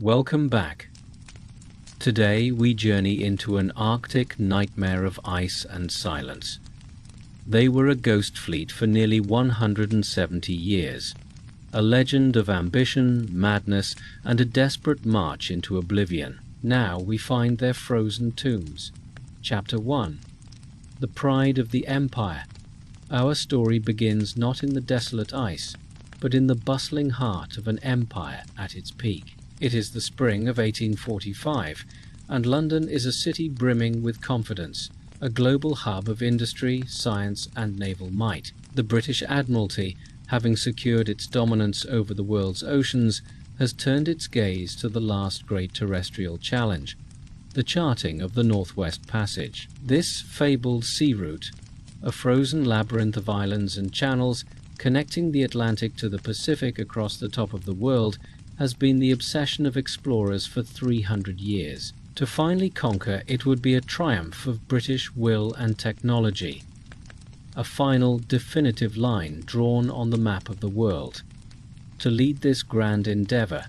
Welcome back. Today we journey into an Arctic nightmare of ice and silence. They were a ghost fleet for nearly 170 years, a legend of ambition, madness, and a desperate march into oblivion. Now we find their frozen tombs. Chapter 1. The Pride of the Empire. Our story begins not in the desolate ice, but in the bustling heart of an empire at its peak. It is the spring of 1845, and London is a city brimming with confidence, a global hub of industry, science, and naval might. The British Admiralty, having secured its dominance over the world's oceans, has turned its gaze to the last great terrestrial challenge, the charting of the Northwest Passage. This fabled sea route, a frozen labyrinth of islands and channels connecting the Atlantic to the Pacific across the top of the world, has been the obsession of explorers for 300 years. To finally conquer it would be a triumph of British will and technology, a final, definitive line drawn on the map of the world. To lead this grand endeavour,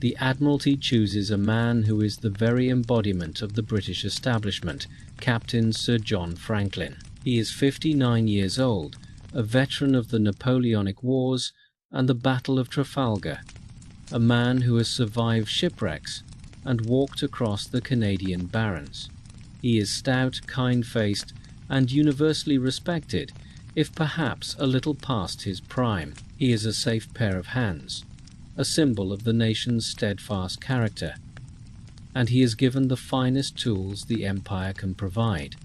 the Admiralty chooses a man who is the very embodiment of the British establishment, Captain Sir John Franklin. He is 59 years old, a veteran of the Napoleonic Wars and the Battle of Trafalgar, a man who has survived shipwrecks and walked across the Canadian Barrens. He is stout, kind-faced, and universally respected, if perhaps a little past his prime. He is a safe pair of hands, a symbol of the nation's steadfast character, and he is given the finest tools the Empire can provide.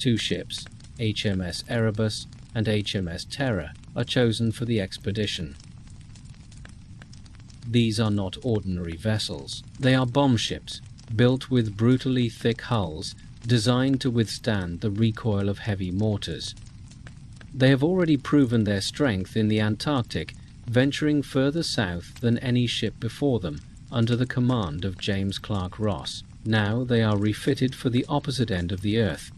2 ships, HMS Erebus and HMS Terror, are chosen for the expedition. These are not ordinary vessels. They are bomb ships, built with brutally thick hulls, designed to withstand the recoil of heavy mortars. They have already proven their strength in the Antarctic, venturing further south than any ship before them, under the command of James Clark Ross. Now they are refitted for the opposite end of the Earth.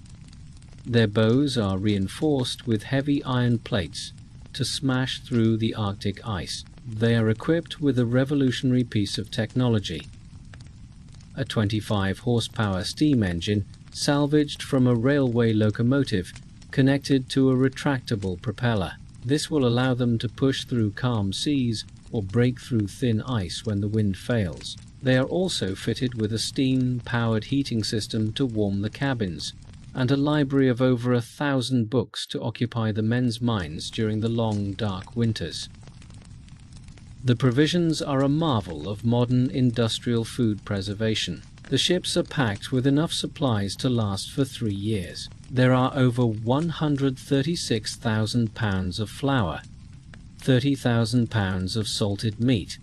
Their bows are reinforced with heavy iron plates to smash through the Arctic ice. They are equipped with a revolutionary piece of technology, a 25-horsepower steam engine salvaged from a railway locomotive connected to a retractable propeller. This will allow them to push through calm seas or break through thin ice when the wind fails. They are also fitted with a steam-powered heating system to warm the cabins, and a library of over 1,000 books to occupy the men's minds during the long, dark winters. The provisions are a marvel of modern industrial food preservation. The ships are packed with enough supplies to last for 3 years. There are over 136,000 pounds of flour, 30,000 pounds of salted meat,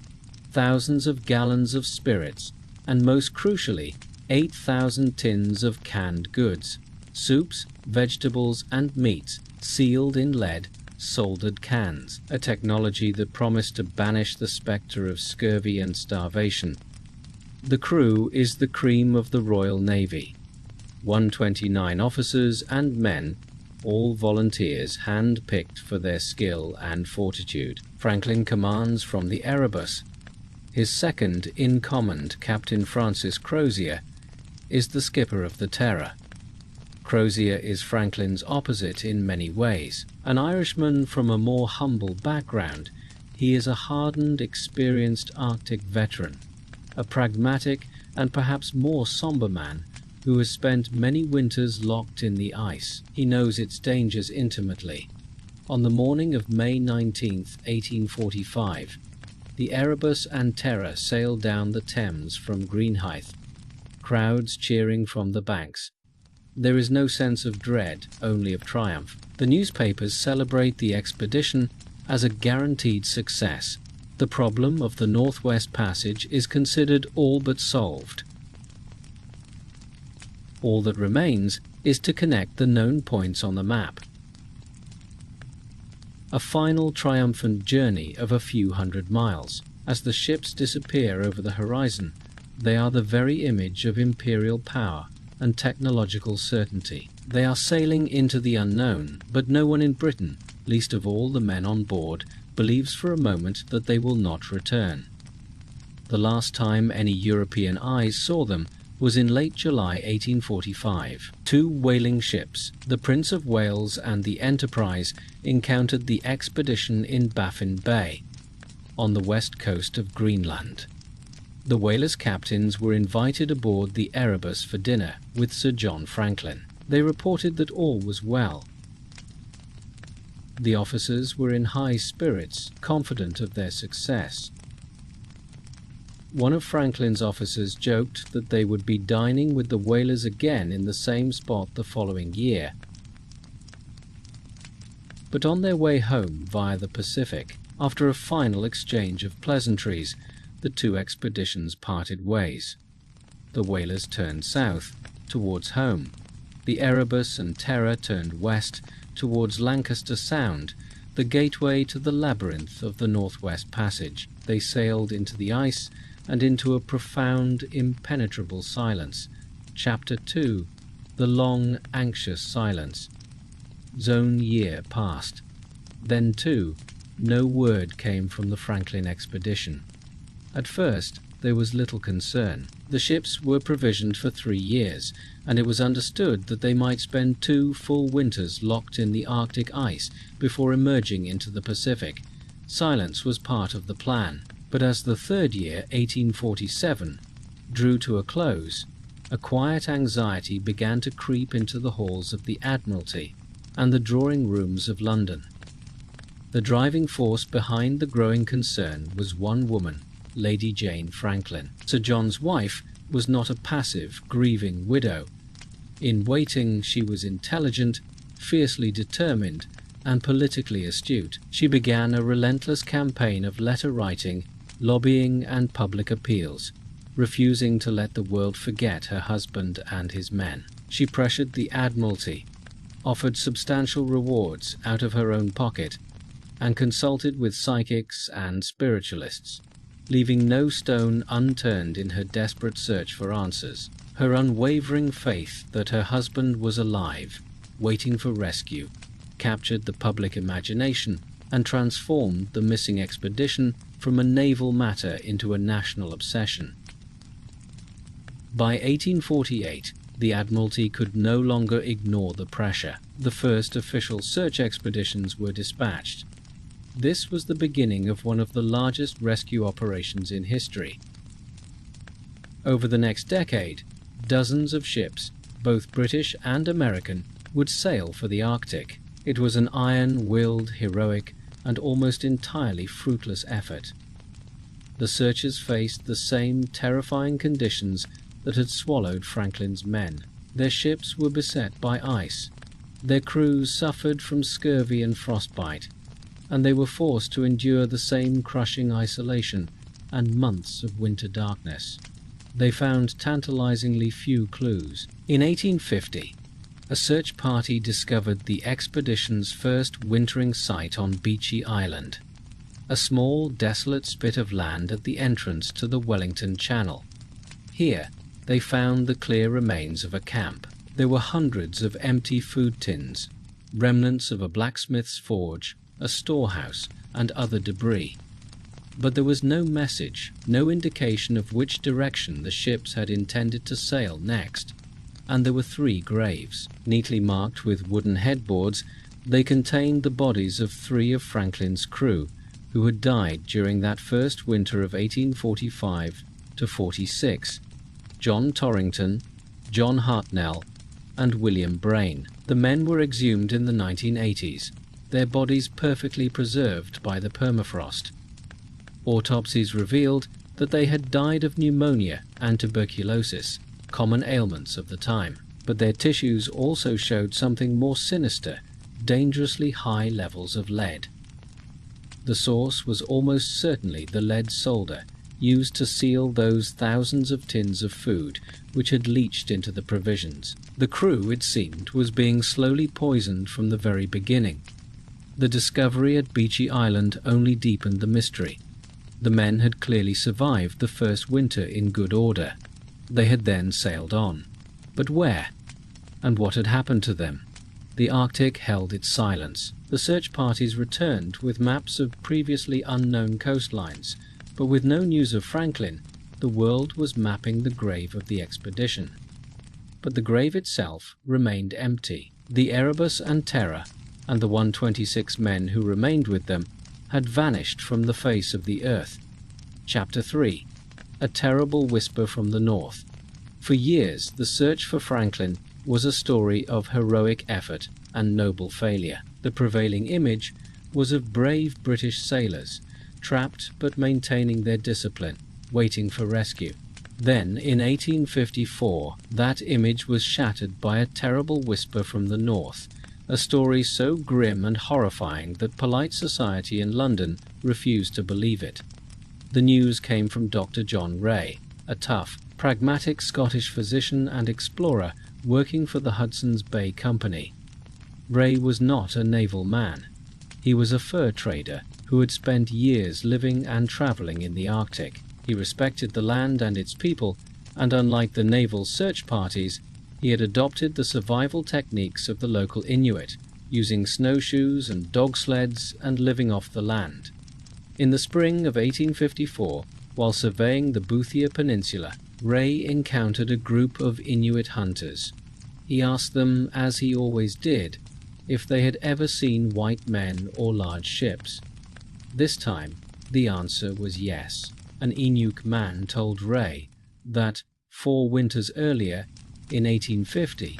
thousands of gallons of spirits, and most crucially, 8,000 tins of canned goods, soups, vegetables, and meats, sealed in lead, soldered cans, a technology that promised to banish the spectre of scurvy and starvation. The crew is the cream of the Royal Navy. 129 officers and men, all volunteers hand-picked for their skill and fortitude. Franklin commands from the Erebus. His second in command, Captain Francis Crozier, is the skipper of the Terror. Crozier is Franklin's opposite in many ways. An Irishman from a more humble background, he is a hardened, experienced Arctic veteran, a pragmatic and perhaps more somber man who has spent many winters locked in the ice. He knows its dangers intimately. On the morning of May 19, 1845, the Erebus and Terror sailed down the Thames from Greenhithe, crowds cheering from the banks. There is no sense of dread, only of triumph. The newspapers celebrate the expedition as a guaranteed success. The problem of the Northwest Passage is considered all but solved. All that remains is to connect the known points on the map. A final triumphant journey of a few hundred miles. As the ships disappear over the horizon, they are the very image of imperial power and technological certainty. They are sailing into the unknown, but no one in Britain, least of all the men on board, believes for a moment that they will not return. The last time any European eyes saw them was in late July 1845. Two whaling ships, the Prince of Wales and the Enterprise, encountered the expedition in Baffin Bay, on the west coast of Greenland. The whalers' captains were invited aboard the Erebus for dinner with Sir John Franklin. They reported that all was well. The officers were in high spirits, confident of their success. One of Franklin's officers joked that they would be dining with the whalers again in the same spot the following year. But on their way home via the Pacific, after a final exchange of pleasantries, the two expeditions parted ways. The whalers turned south, towards home. The Erebus and Terror turned west, towards Lancaster Sound, the gateway to the labyrinth of the Northwest Passage. They sailed into the ice and into a profound, impenetrable silence. Chapter 2. The Long, Anxious Silence. Zone year passed. Then, too, no word came from the Franklin expedition. At first, there was little concern. The ships were provisioned for 3 years, and it was understood that they might spend 2 full winters locked in the Arctic ice before emerging into the Pacific. Silence was part of the plan. But as the third year, 1847, drew to a close, a quiet anxiety began to creep into the halls of the Admiralty and the drawing rooms of London. The driving force behind the growing concern was one woman, Lady Jane Franklin. Sir John's wife was not a passive, grieving widow. In waiting, she was intelligent, fiercely determined, and politically astute. She began a relentless campaign of letter writing, lobbying and public appeals, refusing to let the world forget her husband and his men. She pressured the Admiralty, offered substantial rewards out of her own pocket, and consulted with psychics and spiritualists, leaving no stone unturned in her desperate search for answers. Her unwavering faith that her husband was alive, waiting for rescue, captured the public imagination and transformed the missing expedition from a naval matter into a national obsession. By 1848, the Admiralty could no longer ignore the pressure. The first official search expeditions were dispatched. This was the beginning of one of the largest rescue operations in history. Over the next decade, dozens of ships, both British and American, would sail for the Arctic. It was an iron-willed, heroic, and almost entirely fruitless effort. The searchers faced the same terrifying conditions that had swallowed Franklin's men. Their ships were beset by ice. Their crews suffered from scurvy and frostbite, and they were forced to endure the same crushing isolation and months of winter darkness. They found tantalizingly few clues. In 1850, a search party discovered the expedition's first wintering site on Beechey Island, a small, desolate spit of land at the entrance to the Wellington Channel. Here, they found the clear remains of a camp. There were hundreds of empty food tins, remnants of a blacksmith's forge, a storehouse, and other debris. But there was no message, no indication of which direction the ships had intended to sail next. And there were 3 graves. Neatly marked with wooden headboards, they contained the bodies of 3 of Franklin's crew, who had died during that first winter of 1845 to 46, John Torrington, John Hartnell, and William Brain. The men were exhumed in the 1980s, their bodies perfectly preserved by the permafrost. Autopsies revealed that they had died of pneumonia and tuberculosis, common ailments of the time, but their tissues also showed something more sinister, dangerously high levels of lead. The source was almost certainly the lead solder used to seal those thousands of tins of food which had leached into the provisions. The crew, it seemed, was being slowly poisoned from the very beginning. The discovery at Beechey Island only deepened the mystery. The men had clearly survived the first winter in good order. They had then sailed on. But where? And what had happened to them? The Arctic held its silence. The search parties returned with maps of previously unknown coastlines, But with no news of Franklin, the world was mapping the grave of the expedition. But the grave itself remained empty. The Erebus and Terror, and the 126 men who remained with them, had vanished from the face of the earth. Chapter 3. A terrible whisper from the north. For years, the search for Franklin was a story of heroic effort and noble failure. The prevailing image was of brave British sailors, trapped but maintaining their discipline, waiting for rescue. Then, in 1854, that image was shattered by a terrible whisper from the north, a story so grim and horrifying that polite society in London refused to believe it. The news came from Dr. John Ray, a tough, pragmatic Scottish physician and explorer working for the Hudson's Bay Company. Ray was not a naval man. He was a fur trader who had spent years living and traveling in the Arctic. He respected the land and its people, and unlike the naval search parties, he had adopted the survival techniques of the local Inuit, using snowshoes and dog sleds and living off the land. In the spring of 1854, while surveying the Boothia Peninsula, Ray encountered a group of Inuit hunters. He asked them, as he always did, if they had ever seen white men or large ships. This time, the answer was yes. An Inuk man told Ray that 4 winters earlier, in 1850,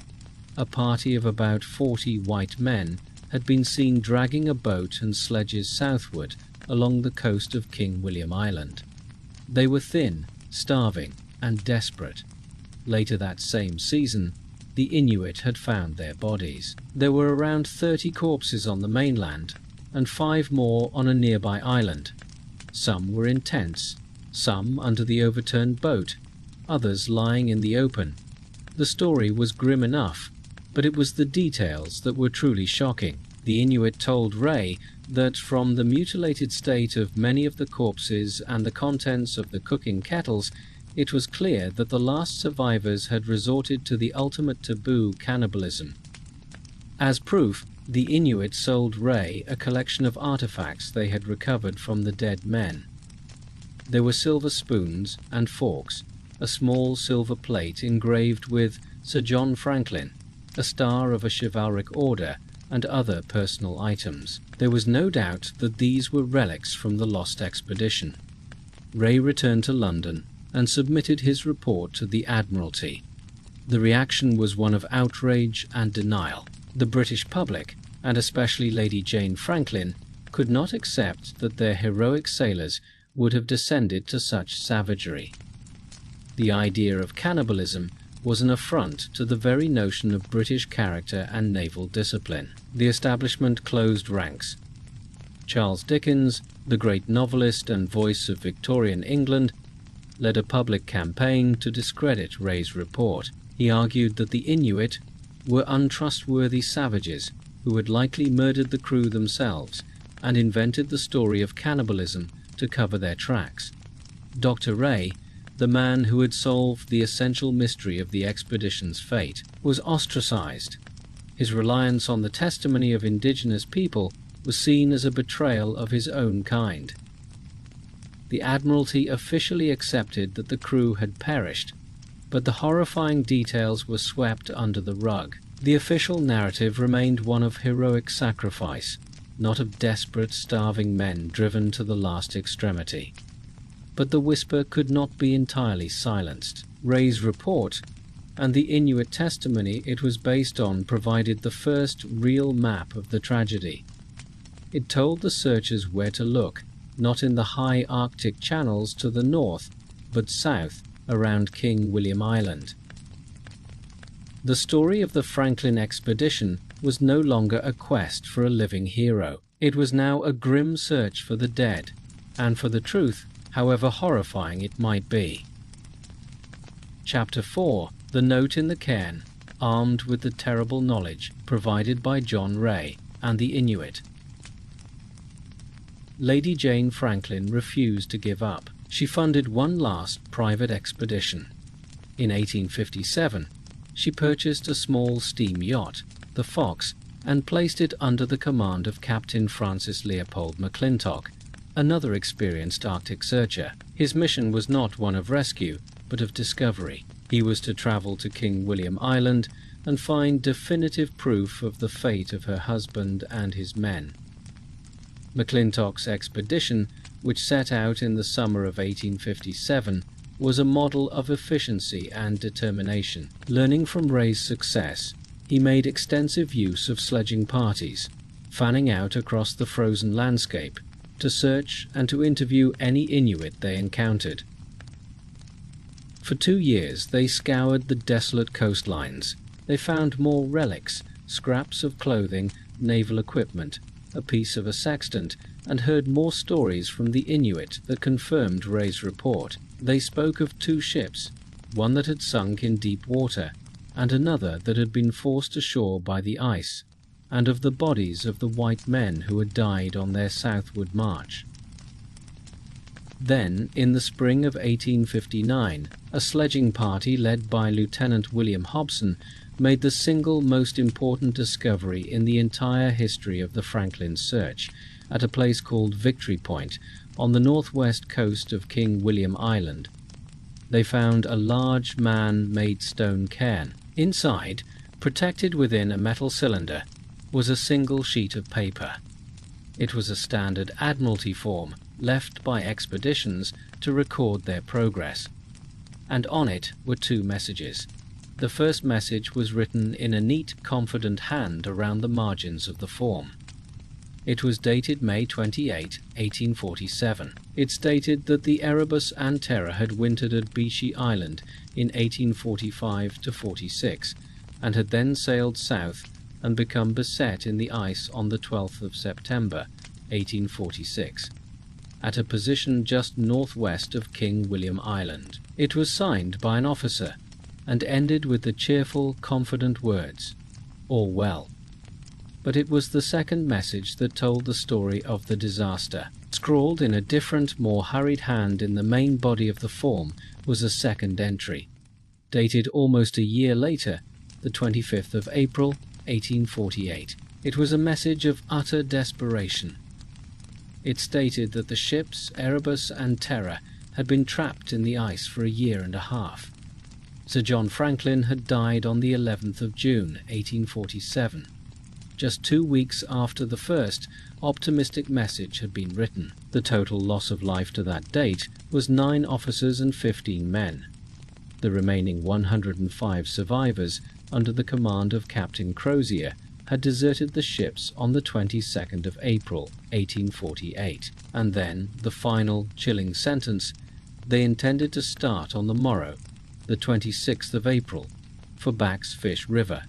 a party of about 40 white men had been seen dragging a boat and sledges southward along the coast of King William Island. They were thin, starving, and desperate. Later that same season, the Inuit had found their bodies. There were around 30 corpses on the mainland, and 5 more on a nearby island. Some were in tents, some under the overturned boat, others lying in the open. The story was grim enough, but it was the details that were truly shocking. The Inuit told Ray that from the mutilated state of many of the corpses and the contents of the cooking kettles, it was clear that the last survivors had resorted to the ultimate taboo, cannibalism. As proof, the Inuit sold Ray a collection of artifacts they had recovered from the dead men. There were silver spoons and forks, a small silver plate engraved with Sir John Franklin, a star of a chivalric order, and other personal items. There was no doubt that these were relics from the lost expedition. Ray returned to London and submitted his report to the Admiralty. The reaction was one of outrage and denial. The British public, and especially Lady Jane Franklin, could not accept that their heroic sailors would have descended to such savagery. The idea of cannibalism was an affront to the very notion of British character and naval discipline. The establishment closed ranks. Charles Dickens, the great novelist and voice of Victorian England, led a public campaign to discredit Ray's report. He argued that the Inuit were untrustworthy savages who had likely murdered the crew themselves and invented the story of cannibalism to cover their tracks. Dr. Ray, the man who had solved the essential mystery of the expedition's fate, was ostracized. His reliance on the testimony of indigenous people was seen as a betrayal of his own kind. The Admiralty officially accepted that the crew had perished, but the horrifying details were swept under the rug. The official narrative remained one of heroic sacrifice, not of desperate, starving men driven to the last extremity. But the whisper could not be entirely silenced. Ray's report, and the Inuit testimony it was based on, provided the first real map of the tragedy. It told the searchers where to look, not in the high Arctic channels to the north, but south around King William Island. The story of the Franklin expedition was no longer a quest for a living hero. It was now a grim search for the dead, and for the truth, however horrifying it might be. Chapter 4. The Note in the Cairn, armed with the terrible knowledge provided by John Ray and the Inuit. Lady Jane Franklin refused to give up. She funded one last private expedition. In 1857, she purchased a small steam yacht, the Fox, and placed it under the command of Captain Francis Leopold McClintock, another experienced Arctic searcher. His mission was not one of rescue, but of discovery. He was to travel to King William Island and find definitive proof of the fate of her husband and his men. McClintock's expedition, which set out in the summer of 1857, was a model of efficiency and determination. Learning from Ray's success, he made extensive use of sledging parties, fanning out across the frozen landscape to search and to interview any Inuit they encountered. For 2 years they scoured the desolate coastlines. They found more relics, scraps of clothing, naval equipment, a piece of a sextant, and heard more stories from the Inuit that confirmed Ray's report. They spoke of 2 ships, one that had sunk in deep water, and another that had been forced ashore by the ice, and of the bodies of the white men who had died on their southward march. Then, in the spring of 1859, a sledging party led by Lieutenant William Hobson made the single most important discovery in the entire history of the Franklin search, at a place called Victory Point, on the northwest coast of King William Island. They found a large man-made stone cairn. Inside, protected within a metal cylinder, was a single sheet of paper. It was a standard Admiralty form left by expeditions to record their progress, and on it were 2 messages. The first message was written in a neat, confident hand around the margins of the form. It was dated May 28, 1847. It stated that the Erebus and Terror had wintered at Beechey Island in 1845–46, and had then sailed south and become beset in the ice on the 12th of September, 1846, at a position just northwest of King William Island. It was signed by an officer, and ended with the cheerful, confident words, "All well." But it was the second message that told the story of the disaster. Scrawled in a different, more hurried hand in the main body of the form was a second entry, dated almost a year later, the 25th of April, 1848. It was a message of utter desperation. It stated that the ships Erebus and Terror had been trapped in the ice for a year and a half. Sir John Franklin had died on the 11th of June, 1847, just 2 weeks after the first optimistic message had been written. The total loss of life to that date was 9 officers and 15 men. The remaining 105 survivors, under the command of Captain Crozier, had deserted the ships on the 22nd of April, 1848, and then, the final, chilling sentence, they intended to start on the morrow, the 26th of April, for Back's Fish River.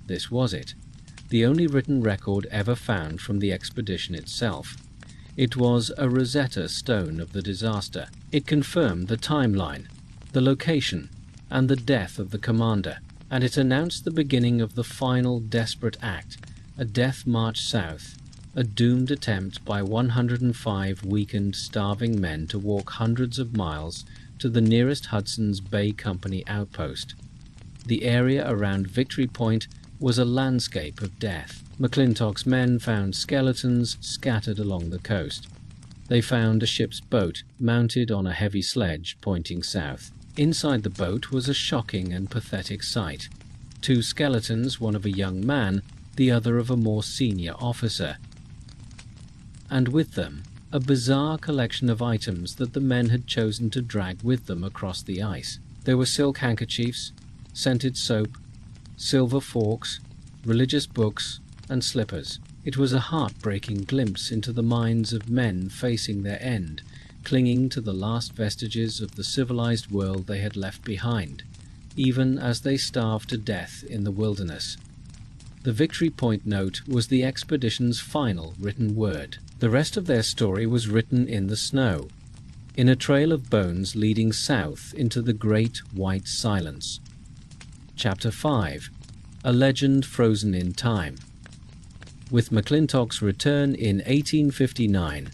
This was it, the only written record ever found from the expedition itself. It was a Rosetta Stone of the disaster. It confirmed the timeline, the location, and the death of the commander, and it announced the beginning of the final desperate act, a death march south, a doomed attempt by 105 weakened, starving men to walk hundreds of miles to the nearest Hudson's Bay Company outpost. The area around Victory Point was a landscape of death. McClintock's men found skeletons scattered along the coast. They found a ship's boat mounted on a heavy sledge pointing south. Inside the boat was a shocking and pathetic sight. 2 skeletons, one of a young man, the other of a more senior officer. And with them, a bizarre collection of items that the men had chosen to drag with them across the ice. There were silk handkerchiefs, scented soap, silver forks, religious books, and slippers. It was a heartbreaking glimpse into the minds of men facing their end, clinging to the last vestiges of the civilized world they had left behind, even as they starved to death in the wilderness. The Victory Point note was the expedition's final written word. The rest of their story was written in the snow, in a trail of bones leading south into the great white silence. Chapter 5. A Legend Frozen in Time. With McClintock's return in 1859,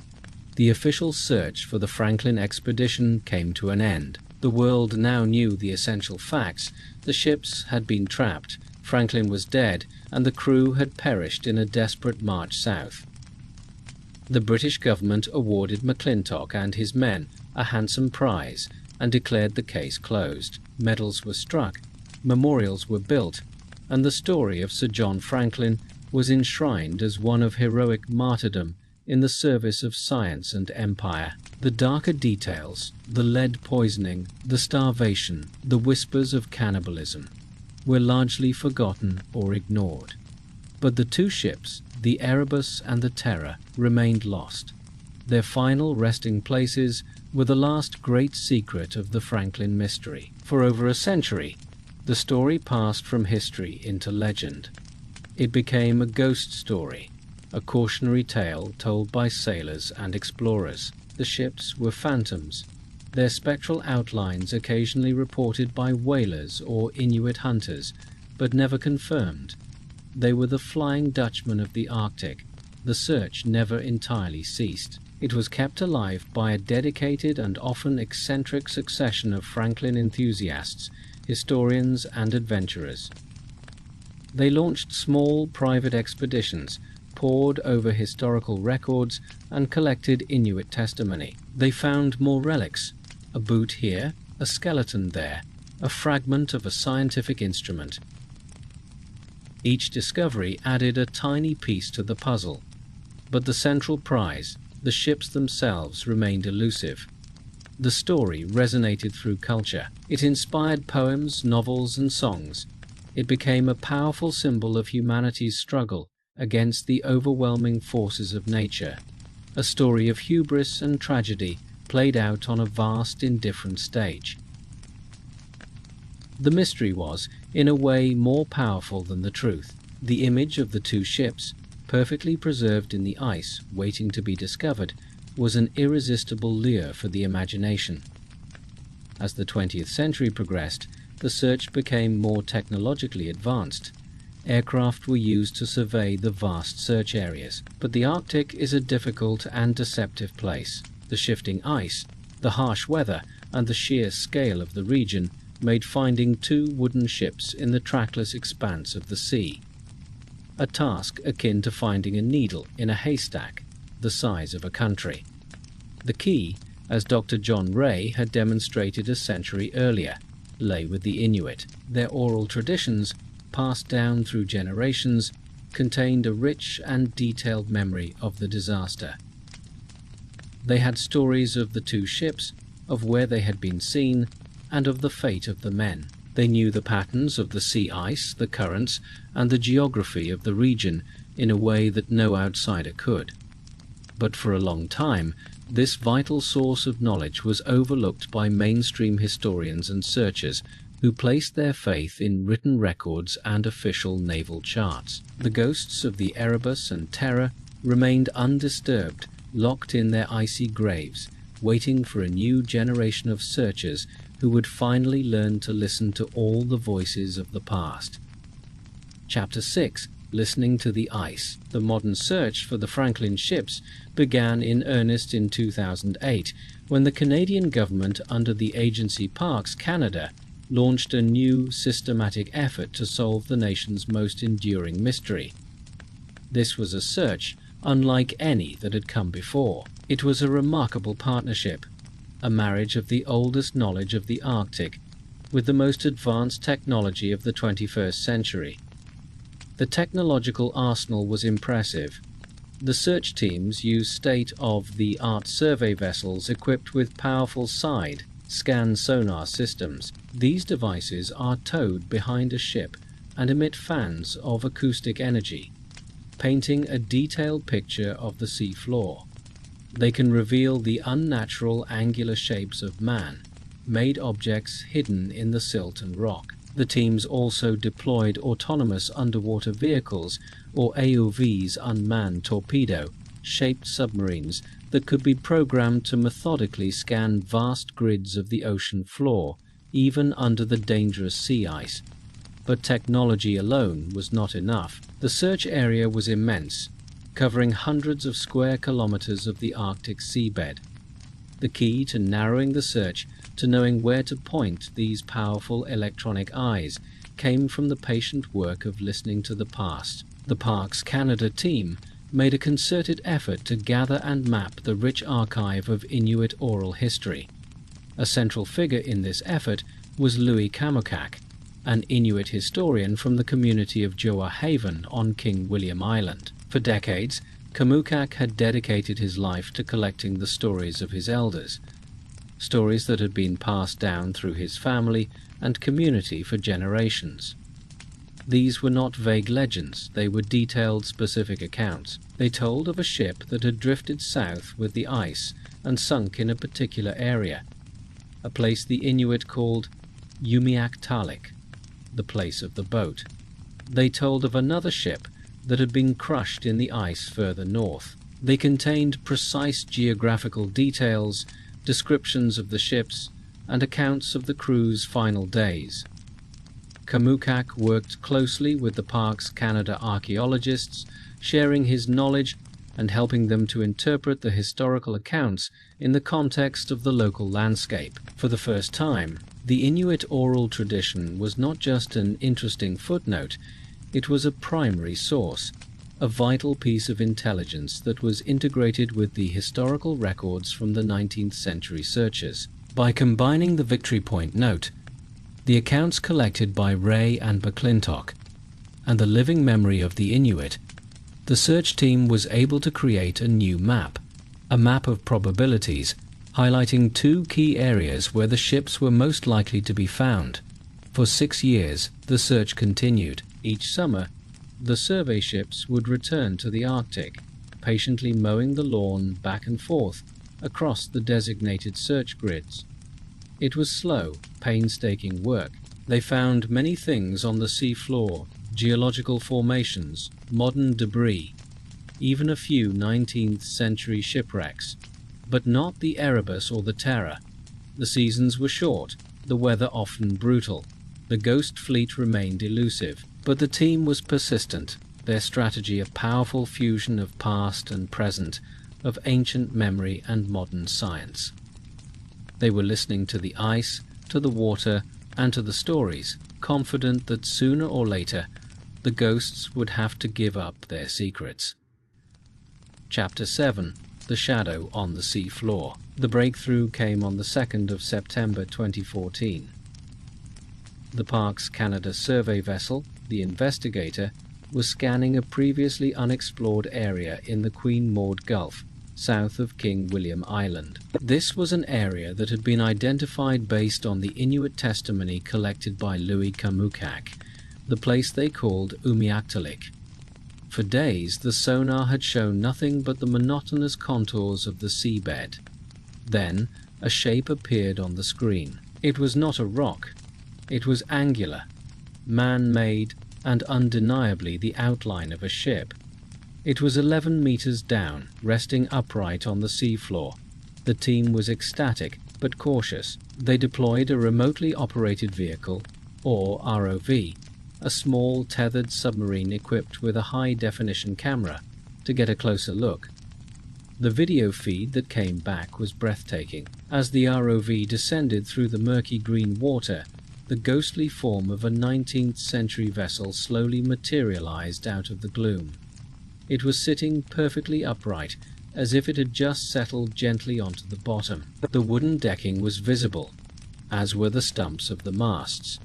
the official search for the Franklin expedition came to an end. The world now knew the essential facts. The ships had been trapped, Franklin was dead, and the crew had perished in a desperate march south. The British government awarded McClintock and his men a handsome prize and declared the case closed. Medals were struck, memorials were built, and the story of Sir John Franklin was enshrined as one of heroic martyrdom in the service of science and empire. The darker details, the lead poisoning, the starvation, the whispers of cannibalism, were largely forgotten or ignored. But the two ships, the Erebus and the Terror, remained lost. Their final resting places were the last great secret of the Franklin mystery. For over a century, the story passed from history into legend. It became a ghost story, a cautionary tale told by sailors and explorers. The ships were phantoms, their spectral outlines occasionally reported by whalers or Inuit hunters, but never confirmed. They were the Flying Dutchman of the Arctic. The search never entirely ceased. It was kept alive by a dedicated and often eccentric succession of Franklin enthusiasts, historians, and adventurers. They launched small private expeditions, pored over historical records, and collected Inuit testimony. They found more relics, a boot here, a skeleton there, a fragment of a scientific instrument. Each discovery added a tiny piece to the puzzle, but the central prize, the ships themselves, remained elusive. The story resonated through culture. It inspired poems, novels, and songs. It became a powerful symbol of humanity's struggle against the overwhelming forces of nature, a story of hubris and tragedy played out on a vast, indifferent stage. The mystery was, in a way, more powerful than the truth. The image of the two ships, perfectly preserved in the ice, waiting to be discovered, was an irresistible lure for the imagination. As the 20th century progressed, the search became more technologically advanced. Aircraft were used to survey the vast search areas, but the Arctic is a difficult and deceptive place. The shifting ice, the harsh weather, and the sheer scale of the region made finding two wooden ships in the trackless expanse of the sea a task akin to finding a needle in a haystack the size of a country. The key, as Dr. John Ray had demonstrated a century earlier, lay with the Inuit. Their oral traditions, passed down through generations, contained a rich and detailed memory of the disaster. They had stories of the two ships, of where they had been seen, and of the fate of the men. They knew the patterns of the sea ice, the currents, and the geography of the region in a way that no outsider could. But for a long time, this vital source of knowledge was overlooked by mainstream historians and searchers who placed their faith in written records and official naval charts. The ghosts of the Erebus and Terror remained undisturbed, locked in their icy graves, waiting for a new generation of searchers who would finally learn to listen to all the voices of the past. Chapter 6. Listening to the Ice. The modern search for the Franklin ships began in earnest in 2008, when the Canadian government, under the agency Parks Canada, launched a new, systematic effort to solve the nation's most enduring mystery. This was a search unlike any that had come before. It was a remarkable partnership, a marriage of the oldest knowledge of the Arctic with the most advanced technology of the 21st century. The technological arsenal was impressive. The search teams used state-of-the-art survey vessels equipped with powerful side-scan sonar systems. These devices are towed behind a ship and emit fans of acoustic energy, painting a detailed picture of the sea floor. They can reveal the unnatural angular shapes of man-made objects hidden in the silt and rock. The teams also deployed autonomous underwater vehicles, or AUVs, unmanned torpedo-shaped submarines that could be programmed to methodically scan vast grids of the ocean floor, even under the dangerous sea ice. But technology alone was not enough. The search area was immense, covering hundreds of square kilometers of the Arctic seabed. The key to narrowing the search, to knowing where to point these powerful electronic eyes, came from the patient work of listening to the past. The Parks Canada team made a concerted effort to gather and map the rich archive of Inuit oral history. A central figure in this effort was Louis Kamukak, an Inuit historian from the community of Joahaven on King William Island. For decades, Kamukak had dedicated his life to collecting the stories of his elders, stories that had been passed down through his family and community for generations. These were not vague legends, they were detailed, specific accounts. They told of a ship that had drifted south with the ice and sunk in a particular area, a place the Inuit called Umiak-Talik, the place of the boat. They told of another ship that had been crushed in the ice further north. They contained precise geographical details, descriptions of the ships, and accounts of the crew's final days. Kamukak worked closely with the Parks Canada archaeologists, sharing his knowledge and helping them to interpret the historical accounts in the context of the local landscape. For the first time, the Inuit oral tradition was not just an interesting footnote, it was a primary source, a vital piece of intelligence that was integrated with the historical records from the 19th century searchers. By combining the Victory Point note, the accounts collected by Ray and McClintock, and the living memory of the Inuit, the search team was able to create a new map, a map of probabilities, highlighting two key areas where the ships were most likely to be found. For 6 years, the search continued. Each summer, the survey ships would return to the Arctic, patiently mowing the lawn back and forth across the designated search grids. It was slow, painstaking work. They found many things on the sea floor, geological formations, modern debris, even a few 19th century shipwrecks, but not the Erebus or the Terror. The seasons were short, the weather often brutal. The Ghost Fleet remained elusive, but the team was persistent, their strategy a powerful fusion of past and present, of ancient memory and modern science. They were listening to the ice, to the water, and to the stories, confident that sooner or later the ghosts would have to give up their secrets. Chapter 7. The Shadow on the Sea Floor. The breakthrough came on the 2nd of September 2014. The Parks Canada survey vessel, the Investigator, was scanning a previously unexplored area in the Queen Maud Gulf, south of King William Island. This was an area that had been identified based on the Inuit testimony collected by Louis Kamukak, the place they called Umiak-Talik. For days, the sonar had shown nothing but the monotonous contours of the seabed. Then, a shape appeared on the screen. It was not a rock. It was angular, man-made, and undeniably the outline of a ship. It was 11 meters down, resting upright on the seafloor. The team was ecstatic, but cautious. They deployed a remotely operated vehicle, or ROV, a small tethered submarine equipped with a high-definition camera, to get a closer look. The video feed that came back was breathtaking. As the ROV descended through the murky green water, the ghostly form of a 19th century vessel slowly materialized out of the gloom. It was sitting perfectly upright, as if it had just settled gently onto the bottom. The wooden decking was visible, as were the stumps of the masts.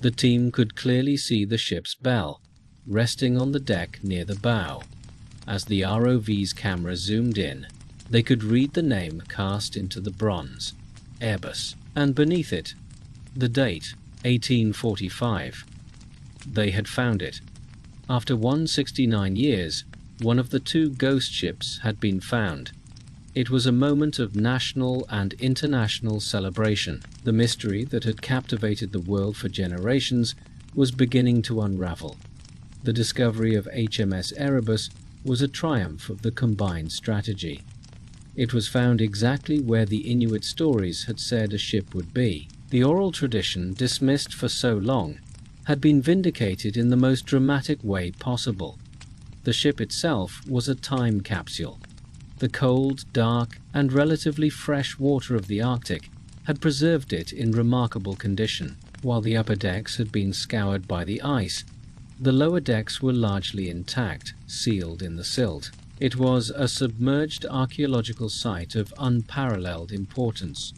The team could clearly see the ship's bell, resting on the deck near the bow. As the ROV's camera zoomed in, they could read the name cast into the bronze, Airbus, and beneath it, the date, 1845. They had found it. After 169 years, one of the two ghost ships had been found. It was a moment of national and international celebration. The mystery that had captivated the world for generations was beginning to unravel. The discovery of HMS Erebus was a triumph of the combined strategy. It was found exactly where the Inuit stories had said a ship would be. The oral tradition, dismissed for so long, had been vindicated in the most dramatic way possible. The ship itself was a time capsule. The cold, dark, and relatively fresh water of the Arctic had preserved it in remarkable condition. While the upper decks had been scoured by the ice, the lower decks were largely intact, sealed in the silt. It was a submerged archaeological site of unparalleled importance.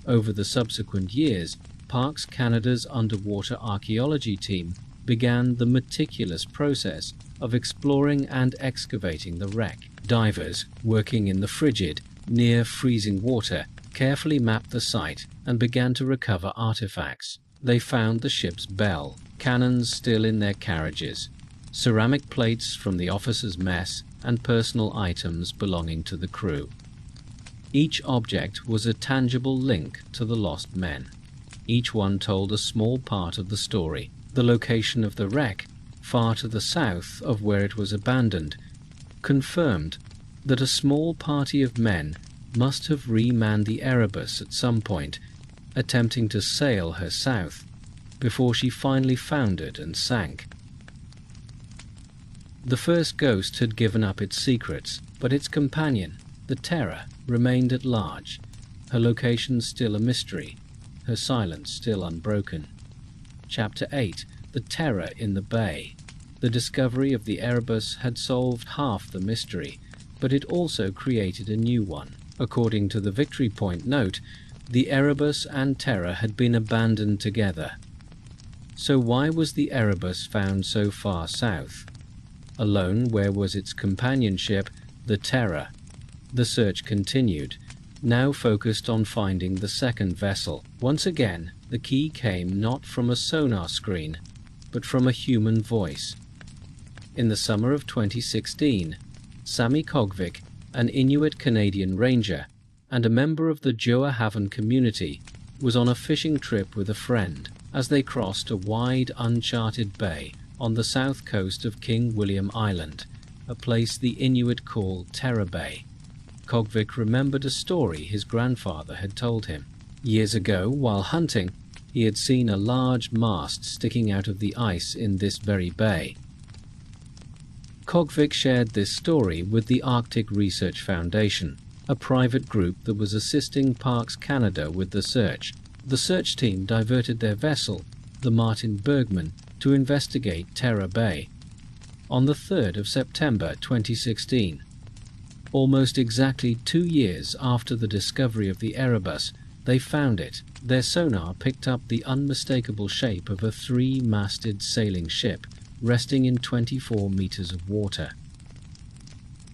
Over the subsequent years, Parks Canada's underwater archaeology team began the meticulous process of exploring and excavating the wreck. Divers, working in the frigid, near freezing water, carefully mapped the site and began to recover artifacts. They found the ship's bell, cannons still in their carriages, ceramic plates from the officers' mess, and personal items belonging to the crew. Each object was a tangible link to the lost men. Each one told a small part of the story. The location of the wreck, far to the south of where it was abandoned, confirmed that a small party of men must have remanned the Erebus at some point, attempting to sail her south, before she finally foundered and sank. The first ghost had given up its secrets, but its companion, the Terror, remained at large, her location still a mystery, her silence still unbroken. Chapter 8. The Terror in the Bay. The discovery of the Erebus had solved half the mystery, but it also created a new one. According to the Victory Point note, the Erebus and Terror had been abandoned together. So why was the Erebus found so far south? Alone, where was its companion ship, the Terror? The search continued, now focused on finding the second vessel. Once again, the key came not from a sonar screen, but from a human voice. In the summer of 2016, Sami Kogvik, an Inuit Canadian ranger and a member of the Joahavan community, was on a fishing trip with a friend as they crossed a wide, uncharted bay on the south coast of King William Island, a place the Inuit call Terror Bay. Kogvik remembered a story his grandfather had told him. Years ago, while hunting, he had seen a large mast sticking out of the ice in this very bay. Kogvik shared this story with the Arctic Research Foundation, a private group that was assisting Parks Canada with the search. The search team diverted their vessel, the Martin Bergman, to investigate Terror Bay. On the 3rd of September 2016, almost exactly 2 years after the discovery of the Erebus, they found it. Their sonar picked up the unmistakable shape of a 3-masted sailing ship resting in 24 meters of water.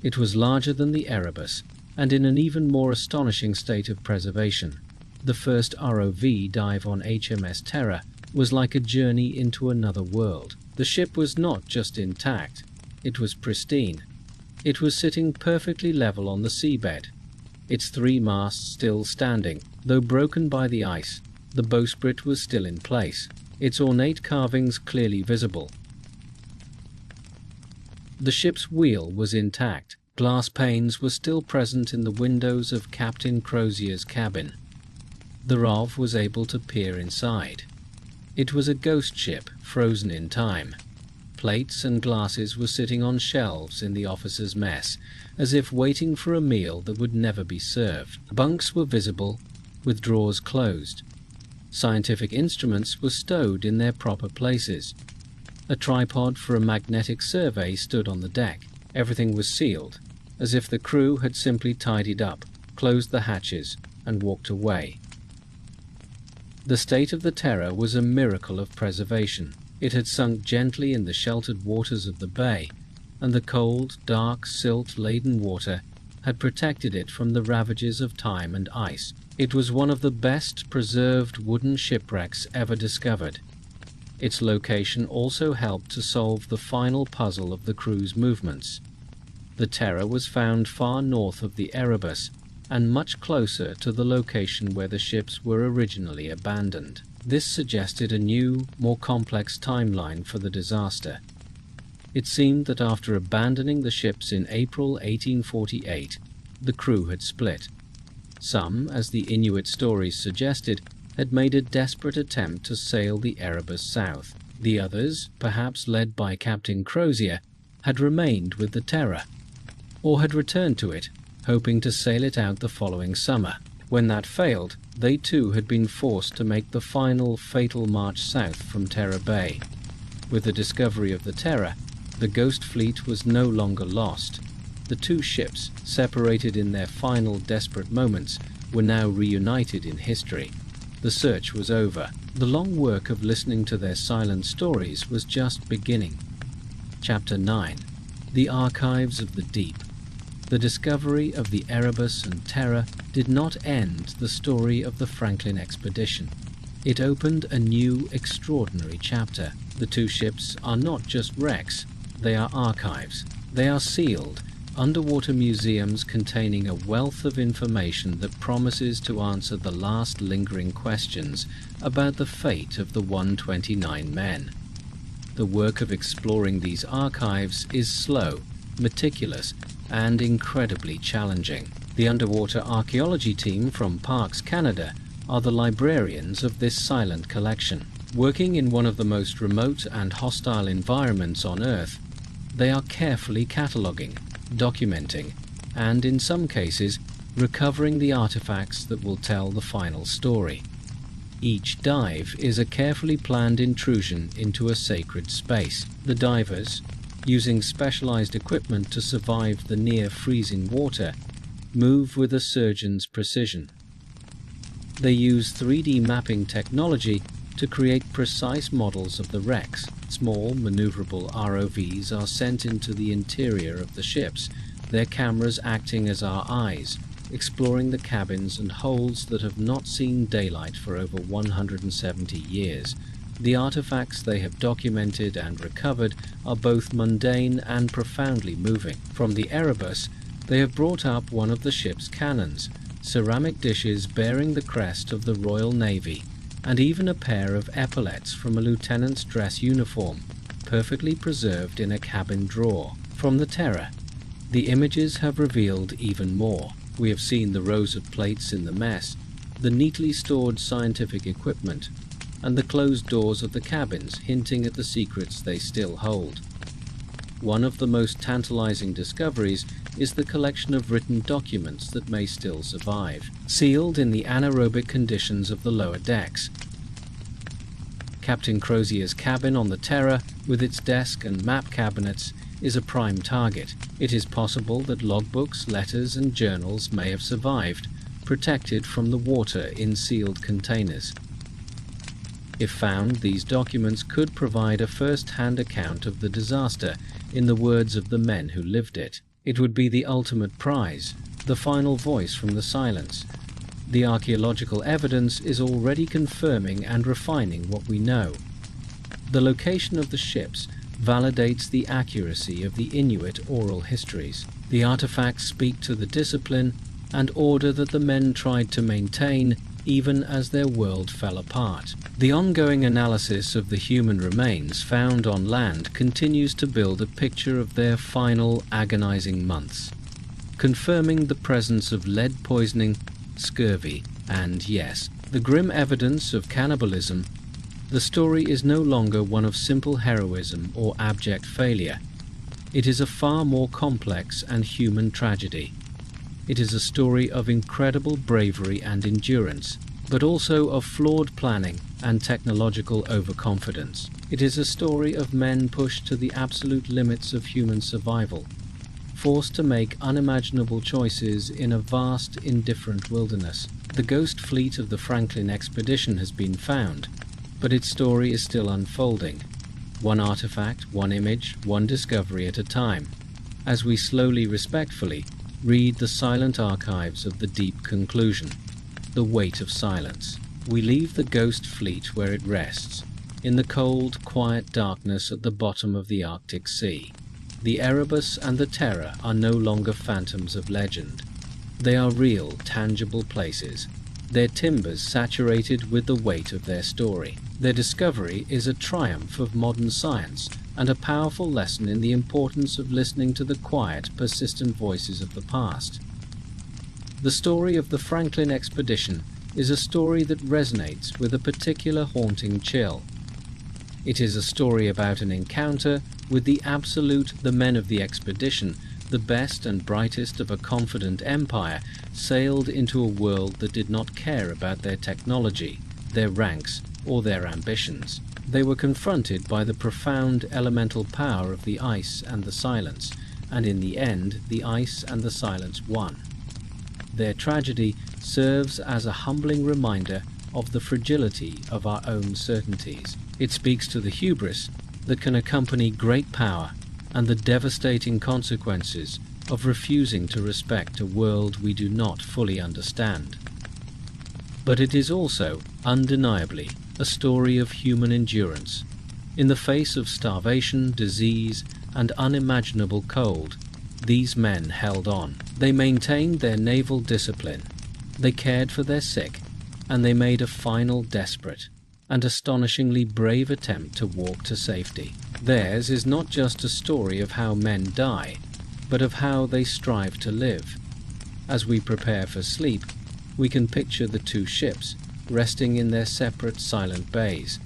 It was larger than the Erebus and in an even more astonishing state of preservation. The first ROV dive on HMS Terror was like a journey into another world. The ship was not just intact, it was pristine. It was sitting perfectly level on the seabed, its 3 masts still standing. Though broken by the ice, the bowsprit was still in place, its ornate carvings clearly visible. The ship's wheel was intact. Glass panes were still present in the windows of Captain Crozier's cabin. The ROV was able to peer inside. It was a ghost ship, frozen in time. Plates and glasses were sitting on shelves in the officers' mess, as if waiting for a meal that would never be served. Bunks were visible, with drawers closed. Scientific instruments were stowed in their proper places. A tripod for a magnetic survey stood on the deck. Everything was sealed, as if the crew had simply tidied up, closed the hatches, and walked away. The state of the Terror was a miracle of preservation. It had sunk gently in the sheltered waters of the bay, and the cold, dark, silt-laden water had protected it from the ravages of time and ice. It was one of the best preserved wooden shipwrecks ever discovered. Its location also helped to solve the final puzzle of the crew's movements. The Terror was found far north of the Erebus and much closer to the location where the ships were originally abandoned. This suggested a new, more complex timeline for the disaster. It seemed that after abandoning the ships in April 1848, the crew had split. Some, as the Inuit stories suggested, had made a desperate attempt to sail the Erebus south. The others, perhaps led by Captain Crozier, had remained with the Terror, or had returned to it, hoping to sail it out the following summer. When that failed, they too had been forced to make the final fatal march south from Terror Bay. With the discovery of the Terror, the ghost fleet was no longer lost. The two ships, separated in their final desperate moments, were now reunited in history. The search was over. The long work of listening to their silent stories was just beginning. Chapter 9. The Archives of the Deep. The discovery of the Erebus and Terror did not end the story of the Franklin expedition. It opened a new, extraordinary chapter. The two ships are not just wrecks, they are archives. They are sealed, underwater museums containing a wealth of information that promises to answer the last lingering questions about the fate of the 129 men. The work of exploring these archives is slow, meticulous, and incredibly challenging. The underwater archaeology team from Parks Canada are the librarians of this silent collection. Working in one of the most remote and hostile environments on Earth, they are carefully cataloguing, documenting, and in some cases, recovering the artifacts that will tell the final story. Each dive is a carefully planned intrusion into a sacred space. The divers, using specialized equipment to survive the near-freezing water, move with a surgeon's precision. They use 3D mapping technology to create precise models of the wrecks. Small, maneuverable ROVs are sent into the interior of the ships, their cameras acting as our eyes, exploring the cabins and holds that have not seen daylight for over 170 years. The artifacts they have documented and recovered are both mundane and profoundly moving. From the Erebus, they have brought up one of the ship's cannons, ceramic dishes bearing the crest of the Royal Navy, and even a pair of epaulets from a lieutenant's dress uniform, perfectly preserved in a cabin drawer. From the Terror, the images have revealed even more. We have seen the rows of plates in the mess, the neatly stored scientific equipment, and the closed doors of the cabins hinting at the secrets they still hold. One of the most tantalizing discoveries is the collection of written documents that may still survive, sealed in the anaerobic conditions of the lower decks. Captain Crozier's cabin on the Terror, with its desk and map cabinets, is a prime target. It is possible that logbooks, letters, and journals may have survived, protected from the water in sealed containers. If found, these documents could provide a first-hand account of the disaster in the words of the men who lived it. It would be the ultimate prize, the final voice from the silence. The archaeological evidence is already confirming and refining what we know. The location of the ships validates the accuracy of the Inuit oral histories. The artifacts speak to the discipline and order that the men tried to maintain even as their world fell apart. The ongoing analysis of the human remains found on land continues to build a picture of their final agonizing months, confirming the presence of lead poisoning, scurvy, and, yes, the grim evidence of cannibalism. The story is no longer one of simple heroism or abject failure. It is a far more complex and human tragedy. It is a story of incredible bravery and endurance, but also of flawed planning and technological overconfidence. It is a story of men pushed to the absolute limits of human survival, forced to make unimaginable choices in a vast, indifferent wilderness. The ghost fleet of the Franklin expedition has been found, but its story is still unfolding. One artifact, one image, one discovery at a time, as we slowly, respectfully, read the silent archives of the deep conclusion, the weight of silence. We leave the ghost fleet where it rests, in the cold, quiet darkness at the bottom of the Arctic Sea. The Erebus and the Terror are no longer phantoms of legend. They are real, tangible places, their timbers saturated with the weight of their story. Their discovery is a triumph of modern science and a powerful lesson in the importance of listening to the quiet, persistent voices of the past. The story of the Franklin expedition is a story that resonates with a particular haunting chill. It is a story about an encounter with the absolute, the men of the expedition, the best and brightest of a confident empire, sailed into a world that did not care about their technology, their ranks, or their ambitions. They were confronted by the profound elemental power of the ice and the silence, and in the end, the ice and the silence won. Their tragedy serves as a humbling reminder of the fragility of our own certainties. It speaks to the hubris that can accompany great power and the devastating consequences of refusing to respect a world we do not fully understand. But it is also, undeniably, a story of human endurance. In the face of starvation, disease, and unimaginable cold, these men held on. They maintained their naval discipline, they cared for their sick, and they made a final desperate and astonishingly brave attempt to walk to safety. Theirs is not just a story of how men die, but of how they strive to live. As we prepare for sleep, we can picture the two ships resting in their separate silent bays,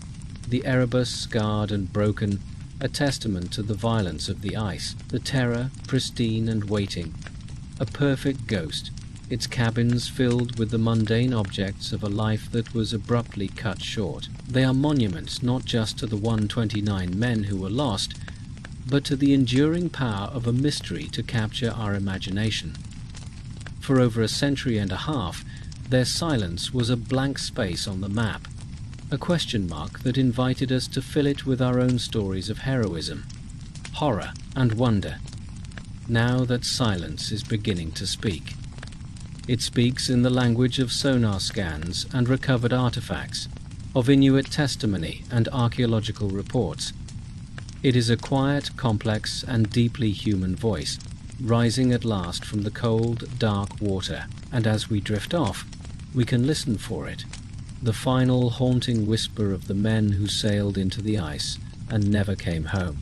the Erebus scarred and broken, a testament to the violence of the ice, the Terror pristine and waiting, a perfect ghost, its cabins filled with the mundane objects of a life that was abruptly cut short. They are monuments not just to the 129 men who were lost, but to the enduring power of a mystery to capture our imagination. For over a century and a half, their silence was a blank space on the map, a question mark that invited us to fill it with our own stories of heroism, horror, and wonder. Now that silence is beginning to speak. It speaks in the language of sonar scans and recovered artifacts, of Inuit testimony and archaeological reports. It is a quiet, complex, and deeply human voice, rising at last from the cold, dark water, and as we drift off, we can listen for it, the final haunting whisper of the men who sailed into the ice and never came home.